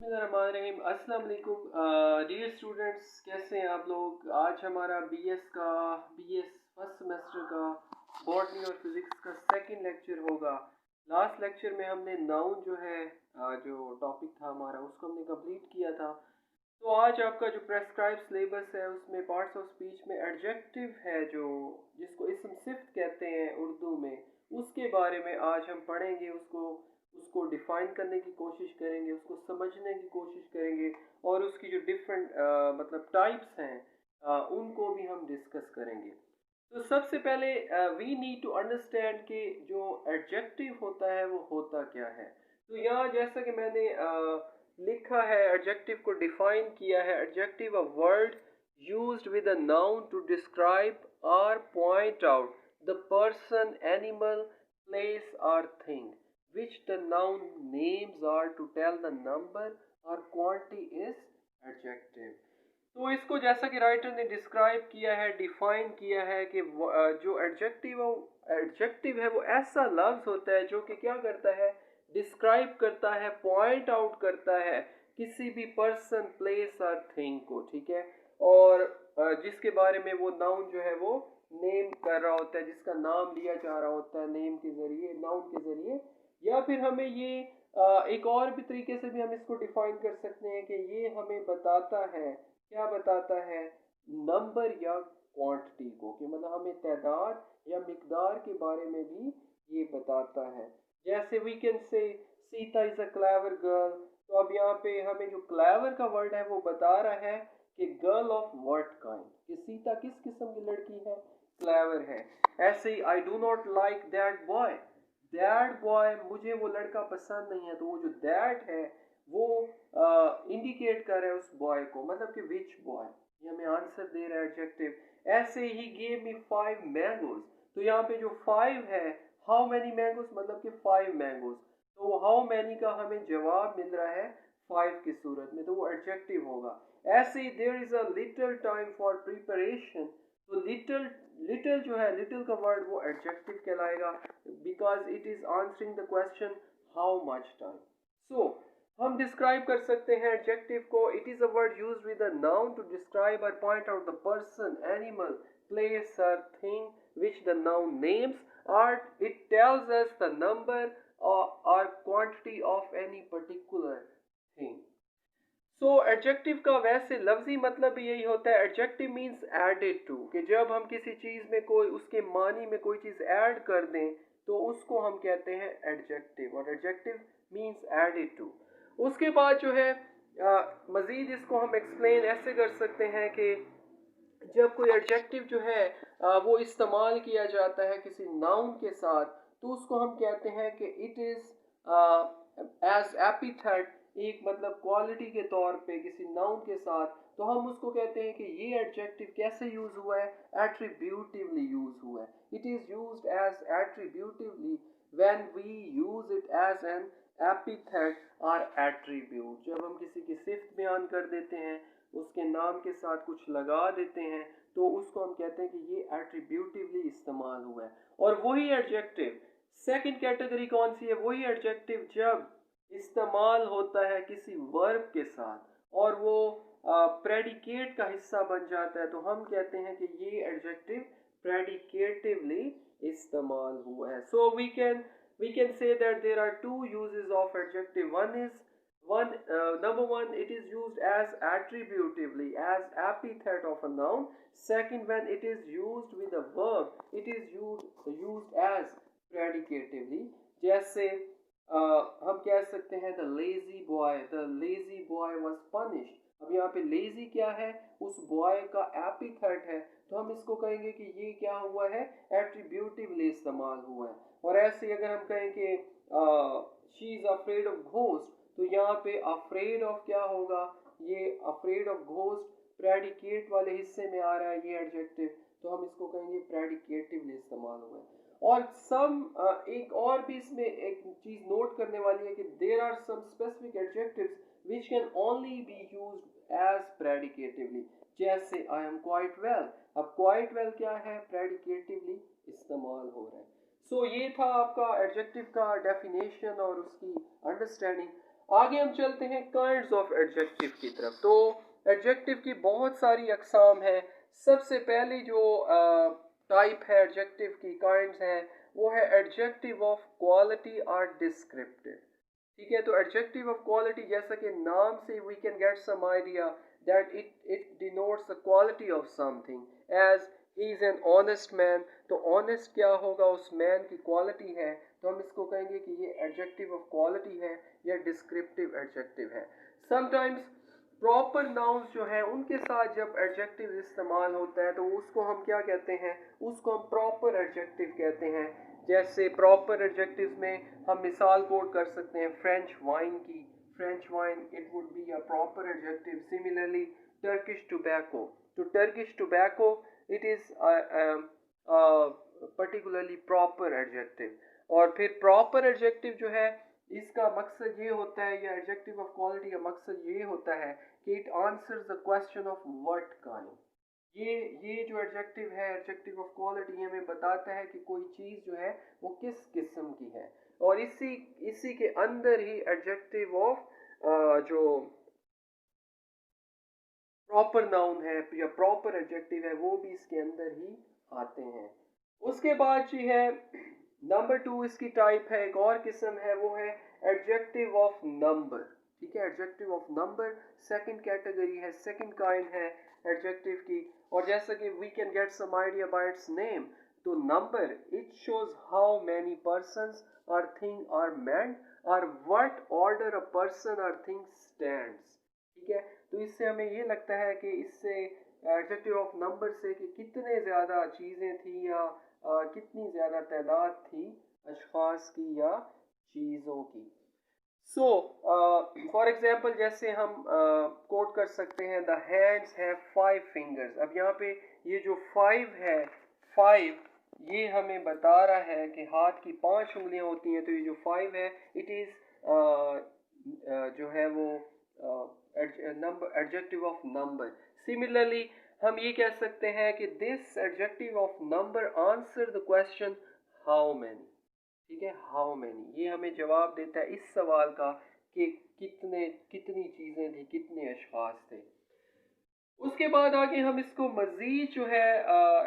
बिस्मिल्लाहिर्रहमानिर्रहीम। अस्सलाम वालेकुम डियर स्टूडेंट्स, कैसे हैं आप लोग। आज हमारा बीएस फर्स्ट सेमेस्टर का बॉटनी और फिज़िक्स का सेकंड लेक्चर होगा। लास्ट लेक्चर में हमने नाउन जो है जो टॉपिक था हमारा उसको हमने कंप्लीट किया था। तो आज आपका जो प्रेस्क्राइब सिलेबस है उसमें पार्ट्स ऑफ स्पीच में एडजेक्टिव है जो जिसको इस्म सिफ्त कहते हैं उर्दू में, उसके बारे में आज हम पढ़ेंगे। उसको उसको डिफाइन करने की कोशिश करेंगे, उसको समझने की कोशिश करेंगे और उसकी जो डिफरेंट मतलब टाइप्स हैं उनको भी हम डिस्कस करेंगे। तो सबसे पहले वी नीड टू अंडरस्टैंड कि जो एडजेक्टिव होता है वो होता क्या है। तो यहाँ जैसा कि मैंने लिखा है, एडजेक्टिव को डिफाइन किया है। Adjective a word used with a noun to describe or point out the person, animal, place or thing which the noun names are to tell the number or quantity is adjective। तो इसको जैसा कि writer ने describe किया है, define किया है कि जो एडजेक्टिव है वो ऐसा लफ्ज होता है जो कि क्या करता है, डिस्क्राइब करता है, पॉइंट आउट करता है किसी भी पर्सन, प्लेस और थिंग को, ठीक है। और जिसके बारे में वो नाउन जो है वो नेम कर रहा होता है, जिसका नाम लिया जा रहा होता है नेम के जरिए, नाउन के जरिए। या फिर हमें ये एक और भी तरीके से भी हम इसको डिफाइन कर सकते हैं कि ये हमें बताता है, क्या बताता है, नंबर या क्वांटिटी को, कि मतलब हमें तादाद या मिकदार के बारे में भी ये बताता है। जैसे we can say Sita is a clever girl. तो अब यहाँ पे हमें जो क्लेवर का वर्ड है वो बता रहा है कि गर्ल ऑफ व्हाट काइंड, कि सीता किस किस्म की लड़की है, क्लेवर है। ऐसे ही I do not like that boy, that boy मुझे वो लड़का पसंद नहीं है। तो वो जो दैट है वो इंडिकेट कर रहा है उस बॉय को, मतलब कि विच बॉय, ये हमें आंसर दे रहा है एडजेक्टिव। ऐसे ही गेव मी 5 मैंगोज। तो यहाँ पे जो 5 है, हाउ मैनी मैंगोज, मतलब कि 5 मैंगोज। तो हाउ मैनी का हमें जवाब मिल रहा है 5 की सूरत में, तो वो एडजेक्टिव होगा। ऐसे ही there is a little time for preparation. तो लिटिल, लिटिल जो है, लिटिल का वर्ड वो एडजेक्टिव कहलाएगा because it is answering the question how much time. So हम डिस्क्राइब कर सकते हैं एडजेक्टिव को, it is a word used with a noun to describe or point out the person, animal, place or thing which the noun names, or it tells us the number or quantity of any particular thing। So adjective का वैसे लफ्जी मतलब भी यही होता है। Adjective means added to, कि जब हम किसी चीज़ में कोई उसके मानी में कोई चीज़ ऐड कर दें तो उसको हम कहते हैं एडजेक्टिव, और एडजेक्टिव मीन्स एडेड टू। उसके बाद जो है मज़ीद इसको हम एक्सप्लेन ऐसे कर सकते हैं कि जब कोई एडजेक्टिव जो है वो इस्तेमाल किया जाता है किसी नाउन के साथ, तो उसको हम कहते हैं कि इट इज़ एज एपिथेट, एक मतलब क्वालिटी के तौर पे किसी नाउन के साथ। तो हम उसको कहते हैं कि ये एडजेक्टिव कैसे यूज हुआ है, एट्रीब्यूटिवली यूज हुआ है। It is used as attributively when we use it as an epithet or attribute. जब हम किसी की सिफ्त बयान कर देते हैं, उसके नाम के साथ कुछ लगा देते हैं, तो उसको हम कहते हैं कि ये एट्रीब्यूटिवली इस्तेमाल हुआ है। और वही एडजेक्टिव सेकंड कैटेगरी कौन सी है, वही एडजेक्टिव जब इस्तेमाल होता है किसी वर्ब के साथ और वो प्रेडिकेट का हिस्सा बन जाता है, तो हम कहते हैं कि ये एडजेक्टिव प्रेडिकेटिवली इस्तेमाल हुआ है। सो we can say that there are two uses of adjective. Number one, it is used as attributively, as epithet of a noun. Second, when it is used with a verb, it is used as predicatively। जैसे हम कह सकते हैं the lazy boy was punished. अब यहाँ पे lazy क्या है, उस बॉय का एपिथेट है, तो हम इसको कहेंगे कि ये क्या हुआ है, एट्रीब्यूटिवली इस्तेमाल हुआ है। और ऐसे अगर हम कहें कि she is afraid of ghost, तो यहाँ पे अफ्रेड ऑफ क्या होगा, ये अफ्रेड ऑफ घोस्ट प्रेडिकेट वाले हिस्से में आ रहा है ये एडजेक्टिव, तो हम इसको कहेंगे प्रेडिकेटिवली इस्तेमाल हुआ है। और एक और भी इसमें एक चीज नोट करने वाली है कि there are some specific adjectives which can only be used as predicatively. जैसे आई एम क्वाइट वेल। अब क्वाइट वेल क्या है, प्रेडिकेटिवली इस्तेमाल हो रहा है। सो ये था आपका एडजेक्टिव का डेफिनेशन और उसकी अंडरस्टैंडिंग। आगे हम चलते हैं काइंड्स ऑफ एडजेक्टिव की तरफ। तो एडजेक्टिव की बहुत सारी अकसाम है। सबसे पहली जो टाइप है एडजेक्टिव की, काइंड्स है, वो है एडजेक्टिव ऑफ क्वालिटी और डिस्क्रिप्टिव। ठीक है, तो एडजेक्टिव ऑफ क्वालिटी, जैसा कि नाम से we can get some idea that it denotes the quality of something. As he is an honest man, तो ऑनेस्ट क्या होगा, उस मैन की क्वालिटी है, तो हम इसको कहेंगे कि ये एडजेक्टिव ऑफ क्वालिटी है या डिस्क्रिप्टिव एडजेक्टिव है। समटाइम्स प्रॉपर नाउन्स जो है उनके साथ जब एडजेक्टिव इस्तेमाल होता है तो उसको हम क्या कहते हैं, उसको हम प्रॉपर एडजेक्टिव कहते हैं। जैसे प्रॉपर एडजेक्टिव में हम मिसाल कोट कर सकते हैं फ्रेंच वाइन की। French wine, it would be a proper adjective. Similarly Turkish tobacco, तो Turkish tobacco it is particularly proper adjective. और फिर प्रॉपर एडजेक्टिव जो है इसका मकसद ये होता है, या एडजेक्टिव ऑफ क्वालिटी का मकसद ये होता है कि it answers the question of what kind. ये जो एडजेक्टिव है, एडजेक्टिव ऑफ क्वालिटी, हमें बताता है कि कोई चीज़ जो है वो किस किस्म की है। और इसी के अंदर ही एडजेक्टिव ऑफ जो प्रॉपर नाउन है या प्रॉपर एडजेक्टिव है वो भी इसके अंदर ही आते हैं। उसके बाद जी है नंबर 2, इसकी टाइप है, एक और किस्म है, वो है एडजेक्टिव ऑफ नंबर। ठीक है, adjective of number second category है, सेकंड काइंड है एडजेक्टिव की। और जैसा कि we can get some idea by its name, तो number it shows how many persons or thing are meant or what order a person or thing stands. ठीक है, तो इससे हमें ये लगता है कि इससे एडजेक्टिव ऑफ नंबर से कि कितने ज़्यादा चीज़ें थी या कितनी ज़्यादा तादाद थी अशखास की या चीज़ों की। सो फॉर एग्जांपल जैसे हम कोट कर सकते हैं द हैंड्स हैव 5 फिंगर्स। अब यहाँ पे ये जो 5 है, 5 ये हमें बता रहा है कि हाथ की 5 उंगलियां होती हैं। तो ये जो 5 है इट इज़ जो है वो number, adjective of number. Similarly हम ये कह सकते हैं कि this adjective of number answer the question how many. ठीक है, हाउ मैनी ये हमें जवाब देता है इस सवाल का कि कितनी चीज़ें थी, कितने अशखास थे। उसके बाद आगे हम इसको मज़ीद जो है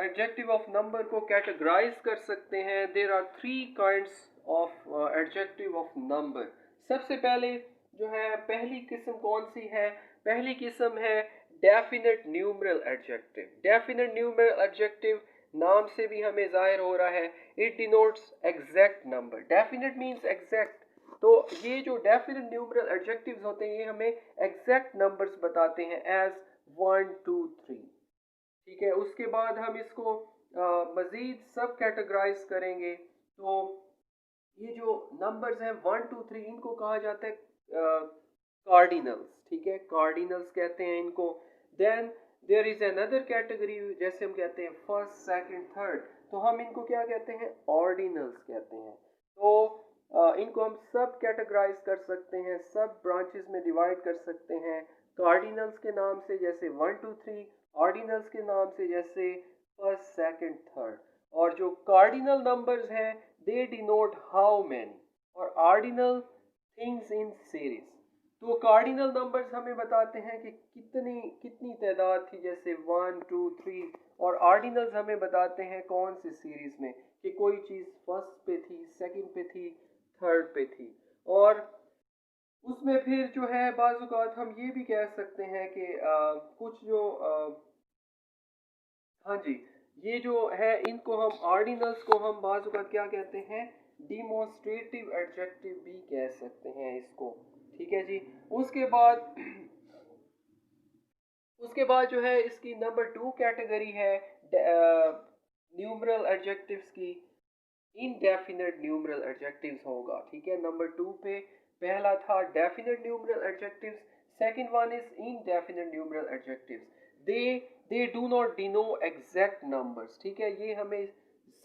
एडजेक्टिव ऑफ नंबर को कैटेगराइज कर सकते हैं। There are 3 kinds of adjective of number. सबसे पहले जो है पहली किस्म कौन सी है, पहली किस्म है definite numeral adjective. Definite numeral adjective नाम से भी हमें जाहिर हो रहा है, it denotes exact number. Definite means exact, तो ये जो डेफिनेट न्यूमरल एडजेक्टिव्स होते हैं ये हमें एग्जैक्ट नंबर्स बताते हैं एज 1 2 3। ठीक है, उसके बाद हम इसको मज़ीद सब कैटेगराइज करेंगे। तो ये जो नंबर्स हैं 1 2 3 इनको कहा जाता है कार्डिनल्स। ठीक है, कार्डिनल्स कहते हैं इनको। Then there is another category, जैसे हम कहते हैं फर्स्ट सेकंड थर्ड, तो हम इनको क्या कहते हैं, ऑर्डिनल्स कहते हैं। तो इनको हम सब कैटेगराइज कर सकते हैं, सब ब्रांचेस में डिवाइड कर सकते हैं। कार्डिनल्स के नाम से जैसे 1 2 3, ऑर्डिनल्स के नाम से जैसे फर्स्ट सेकंड थर्ड। और जो कार्डिनल नंबर्स हैं दे डिनोट हाउ मैनी, और ऑर्डिनल थिंग्स इन सीरीज। तो कार्डिनल नंबर्स हमें बताते हैं कि कितनी कितनी तादाद थी, जैसे 1 2 3, और ऑर्डिनल्स हमें बताते हैं कौन सी सीरीज में कि कोई चीज़ फर्स्ट पे थी, सेकंड पे थी, थर्ड पे थी। और उसमें फिर जो है बाज़ औक़ात हम ये भी कह सकते हैं कि कुछ जो हाँ जी, ये जो है इनको हम ऑर्डिनल्स को हम बाज़ औक़ात क्या कहते हैं, डिमॉन्स्ट्रेटिव एडजेक्टिव भी कह सकते हैं इसको। ठीक है जी। उसके बाद जो है इसकी नंबर 2 कैटेगरी है न्यूमरल एडजेक्टिव्स की। इनडेफिनेट न्यूमरल एडजेक्टिव्स होगा। ठीक है, नंबर 2 पे पहला था definite numeral adjectives, second one is indefinite numeral adjectives. They do not Dino exact numbers. ठीक है, ये हमें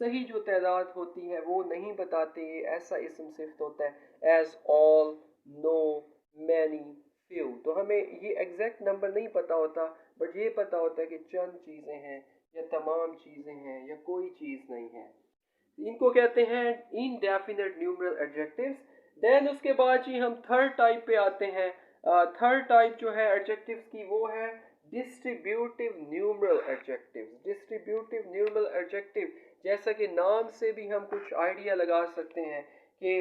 सही जो तादाद होती है वो नहीं बताते, ऐसा इसम सिफ्त होता है as all, no, many, few. तो हमें ये एग्जैक्ट नंबर नहीं पता होता, बट ये पता होता है कि चंद चीज़ें हैं या तमाम चीज़ें हैं या कोई चीज़ नहीं है। इनको कहते हैं इनडेफिनेट न्यूमरल एडजेक्टिव्स। देन उसके बाद जी हम थर्ड टाइप पे आते हैं। थर्ड टाइप जो है एडजेक्टिव्स की वो है distributive numeral adjectives. Distributive numeral adjective जैसा कि नाम से भी हम कुछ आइडिया लगा सकते हैं कि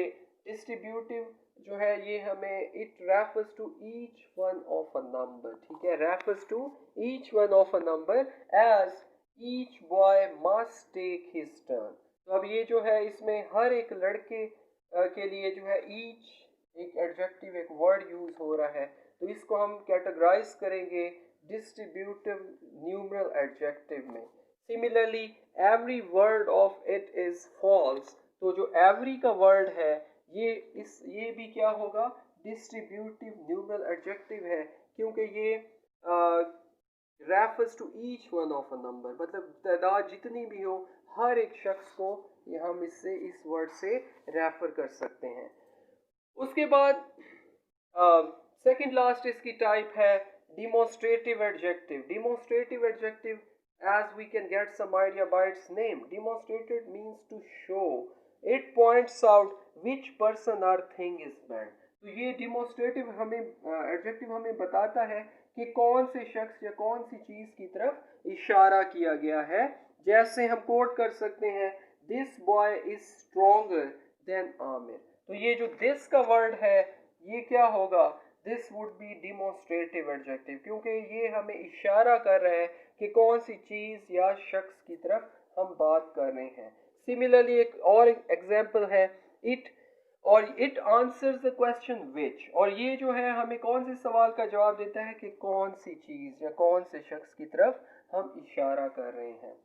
डिस्ट्रीब्यूटिव जो है ये हमें it refers to each one of a number, ठीक है, refers to each one of a number as each boy must take his turn. तो अब ये जो है इसमें हर एक लड़के के लिए जो है ईच एक एडजेक्टिव एक वर्ड यूज हो रहा है, तो इसको हम कैटेगराइज करेंगे डिस्ट्रीब्यूटिव न्यूमरल एडजेक्टिव में। Similarly every word of it is falls, तो जो एवरी का वर्ड है ये भी क्या होगा, डिस्ट्रीब्यूटिव न्यूमरल एडजेक्टिव है, क्योंकि ये refers to each one of a number, मतलब तादाद जितनी भी हो हर एक शख्स को ये हम इससे इस वर्ड से रेफर कर सकते हैं। उसके बाद सेकंड लास्ट इसकी टाइप है demonstrative adjective. Demonstrative adjective as we can get some idea by its name, demonstrated means to show, it points out which person or thing is bad। तो ये डिमोन्स्ट्रेटिव हमें एडजेक्टिव हमें बताता है कि कौन से शख्स या कौन सी चीज की तरफ इशारा किया गया है। जैसे हम कोट कर सकते हैं this boy is stronger then Aamir, तो ये जो दिस का वर्ड है ये क्या होगा, this would be demonstrative adjective, क्योंकि ये हमें इशारा कर रहा है कि कौन सी चीज या शख्स की तरफ हम बात कर रहे हैं। सिमिलरली एक और एग्जांपल है इट, और it answers the question which, और ये जो है हमें कौन से सवाल का जवाब देता है कि कौन सी चीज या कौन से शख्स की तरफ हम इशारा कर रहे हैं।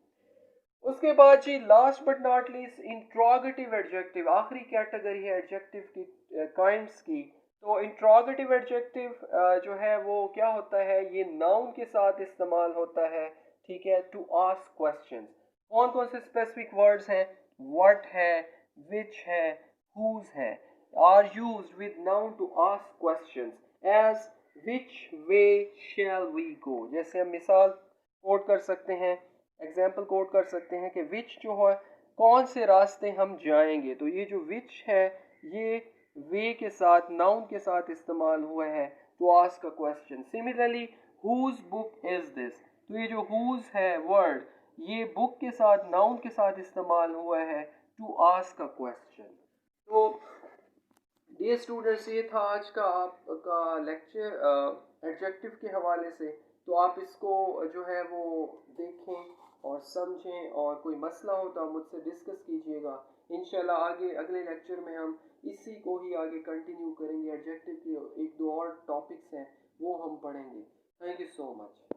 उसके बाद जी last but not least interrogative adjective, आखिरी कैटेगरी है एडजेक्टिव की काइंड्स की। तो इंट्रोगेटिव एडजेक्टिव जो है वो क्या होता है, ये नाउन के साथ इस्तेमाल होता है, ठीक है, टू आस्क क्वेश्चन। कौन कौन से स्पेसिफिक वर्ड्स हैं, व्हाट है, विच है, हुज है, are used with noun to ask questions as which way shall we go. जैसे हम मिसाल कोट कर सकते हैं, एग्जाम्पल कोट कर सकते हैं कि विच जो है कौन से रास्ते हम जाएंगे, तो ये जो विच है ये वे के साथ नाउन के साथ इस्तेमाल हुआ है to ask a question. Similarly whose book is this, तो ये जो हुज है वर्ड ये बुक के साथ नाउन के साथ इस्तेमाल हुआ है टू आस्क अ क्वेश्चन। तो डियर स्टूडेंट्स ये था आज का आपका लेक्चर एडजेक्टिव के हवाले से। तो आप इसको जो है वो देखें और समझें, और कोई मसला हो तो आप मुझसे डिस्कस कीजिएगा। इंशाल्लाह आगे अगले लेक्चर में हम इसी को ही आगे कंटिन्यू करेंगे। एडजेक्टिव के एक दो और टॉपिक्स हैं वो हम पढ़ेंगे। Thank you so much.